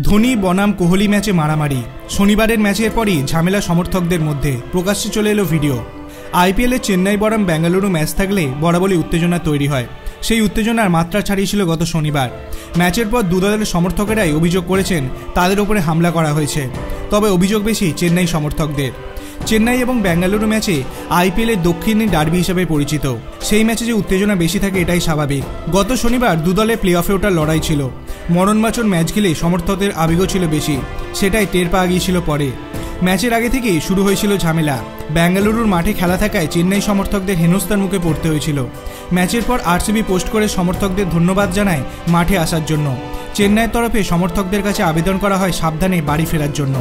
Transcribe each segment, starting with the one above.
ধোনি বনাম কোহলি ম্যাচে মারামারি। শনিবারের ম্যাচের পরই ঝামেলা সমর্থকদের মধ্যে, প্রকাশ্যে চলে এলো ভিডিও। আইপিএলে চেন্নাই বনাম বেঙ্গালুরু ম্যাচ থাকলে বরাবরই উত্তেজনা তৈরি হয়। সেই উত্তেজনার মাত্রা ছাড়িয়েছিল গত শনিবার। ম্যাচের পর দু দলের সমর্থকেরাই অভিযোগ করেছেন তাদের উপরে হামলা করা হয়েছে। তবে অভিযোগ বেশি চেন্নাই সমর্থকদের। চেন্নাই এবং বেঙ্গালুরু ম্যাচে আইপিএলের দক্ষিণী ডার্বি হিসেবে পরিচিত। সেই ম্যাচে যে উত্তেজনা বেশি থাকে এটাই স্বাভাবিক। গত শনিবার দু দলে প্লে অফে ওঠার লড়াই ছিল। মরণবাচন ম্যাচ খেলে সমর্থকদের আবেগও ছিল বেশি, সেটাই টের পাওয়া গিয়েছিল পরে। ম্যাচের আগে থেকেই শুরু হয়েছিল ঝামেলা। বেঙ্গালুরুর মাঠে খেলা থাকায় চেন্নাই সমর্থকদের হেনস্থার মুখে পড়তে হয়েছিল। ম্যাচের পর আরসিবি পোস্ট করে সমর্থকদের ধন্যবাদ জানায় মাঠে আসার জন্য। চেন্নাইয়ের তরফে সমর্থকদের কাছে আবেদন করা হয় সাবধানে বাড়ি ফেরার জন্য।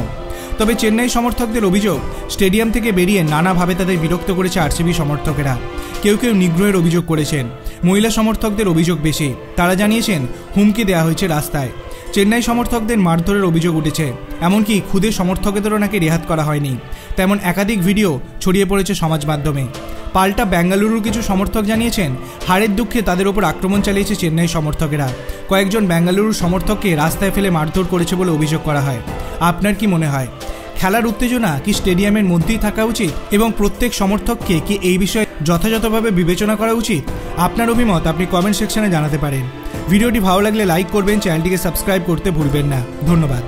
তবে চেন্নাই সমর্থকদের অভিযোগ, স্টেডিয়াম থেকে বেরিয়ে নানাভাবে তাদের বিরক্ত করেছে আরসিবি সমর্থকেরা। কেউ কেউ নিগ্রহের অভিযোগ করেছেন। মহিলা সমর্থকদের অভিযোগ বেশি। তারা জানিয়েছেন হুমকি দেওয়া হয়েছে রাস্তায়। চেন্নাই সমর্থকদের মারধরের অভিযোগ উঠেছে। এমনকি খুদে সমর্থকদেরও নাকি রেহাত করা হয়নি। তেমন একাধিক ভিডিও ছড়িয়ে পড়েছে সমাজ মাধ্যমে। পাল্টা বেঙ্গালুরুর কিছু সমর্থক জানিয়েছেন হারের দুঃখে তাদের ওপর আক্রমণ চালিয়েছে চেন্নাই সমর্থকেরা। কয়েকজন বেঙ্গালুরুর সমর্থককে রাস্তায় ফেলে মারধর করেছে বলে অভিযোগ করা হয়। আপনার কি মনে হয়, খেলার উত্তেজনা কি স্টেডিয়ামের মধ্যেই থাকা উচিত এবং প্রত্যেক সমর্থককে কি এই বিষয়ে যথাযথভাবে বিবেচনা করা উচিত? আপনার অভিমত আপনি কমেন্ট সেকশনে জানাতে পারেন। ভিডিওটি ভালো লাগলে লাইক করবেন, চ্যানেলটিকে সাবস্ক্রাইব করতে ভুলবেন না। ধন্যবাদ।